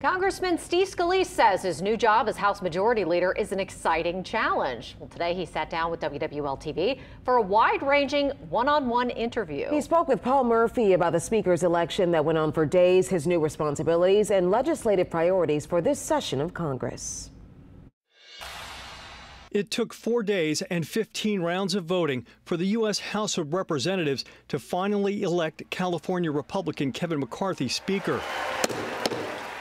Congressman Steve Scalise says his new job as House Majority Leader is an exciting challenge. Well, today he sat down with WWL-TV for a wide-ranging one-on-one interview. He spoke with Paul Murphy about the Speaker's election that went on for days, his new responsibilities, and legislative priorities for this session of Congress. It took 4 days and 15 rounds of voting for the U.S. House of Representatives to finally elect California Republican Kevin McCarthy Speaker.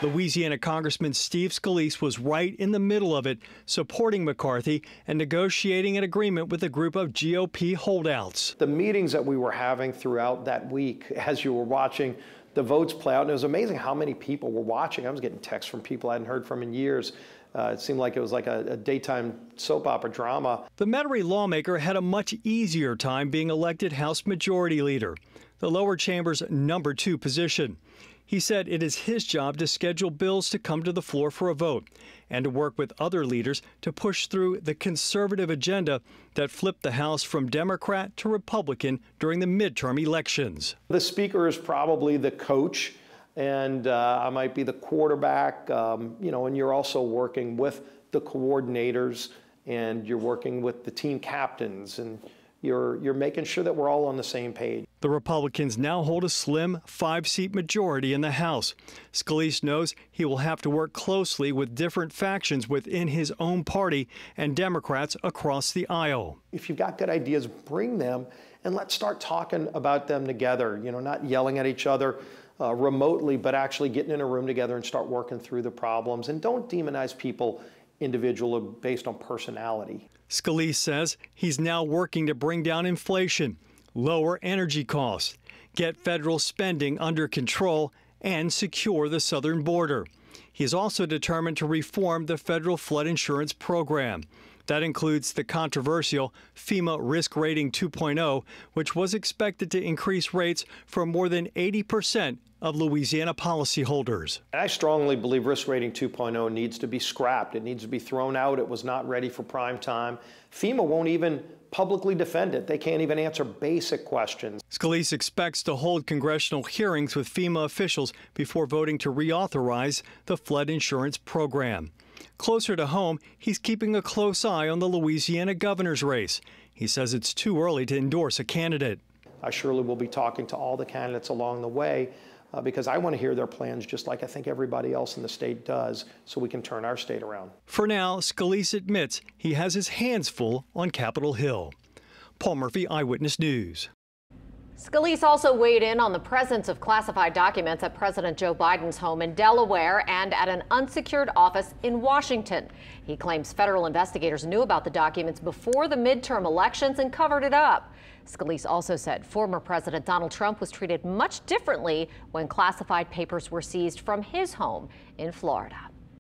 Louisiana Congressman Steve Scalise was right in the middle of it, supporting McCarthy and negotiating an agreement with a group of GOP holdouts. The meetings that we were having throughout that week, as you were watching the votes play out, and it was amazing how many people were watching. I was getting texts from people I hadn't heard from in years. It seemed like it was like a daytime soap opera drama. The Metairie lawmaker had a much easier time being elected House Majority Leader, the lower chamber's #2 position. He said it is his job to schedule bills to come to the floor for a vote and to work with other leaders to push through the conservative agenda that flipped the House from Democrat to Republican during the midterm elections. The Speaker is probably the coach, and I might be the quarterback, and you're also working with the coordinators, and you're working with the team captains, and you're making sure that we're all on the same page. The Republicans now hold a slim 5-seat majority in the House. Scalise knows he will have to work closely with different factions within his own party and Democrats across the aisle. If you've got good ideas, bring them, and let's start talking about them together, not yelling at each other remotely, but actually getting in a room together and start working through the problems. And don't demonize people individually based on personality. Scalise says he's now working to bring down inflation, lower energy costs, get federal spending under control, and secure the southern border. He is also determined to reform the federal flood insurance program. That includes the controversial FEMA Risk Rating 2.0, which was expected to increase rates for more than 80% of Louisiana policyholders. I strongly believe Risk Rating 2.0 needs to be scrapped. It needs to be thrown out. It was not ready for prime time. FEMA won't even publicly defend it. They can't even answer basic questions. Scalise expects to hold congressional hearings with FEMA officials before voting to reauthorize the flood insurance program. Closer to home, he's keeping a close eye on the Louisiana governor's race. He says it's too early to endorse a candidate. I surely will be talking to all the candidates along the way because I want to hear their plans just like I think everybody else in the state does, so we can turn our state around. For now, Scalise admits he has his hands full on Capitol Hill. Paul Murphy, Eyewitness News. Scalise also weighed in on the presence of classified documents at President Joe Biden's home in Delaware and at an unsecured office in Washington. He claims federal investigators knew about the documents before the midterm elections and covered it up. Scalise also said former President Donald Trump was treated much differently when classified papers were seized from his home in Florida.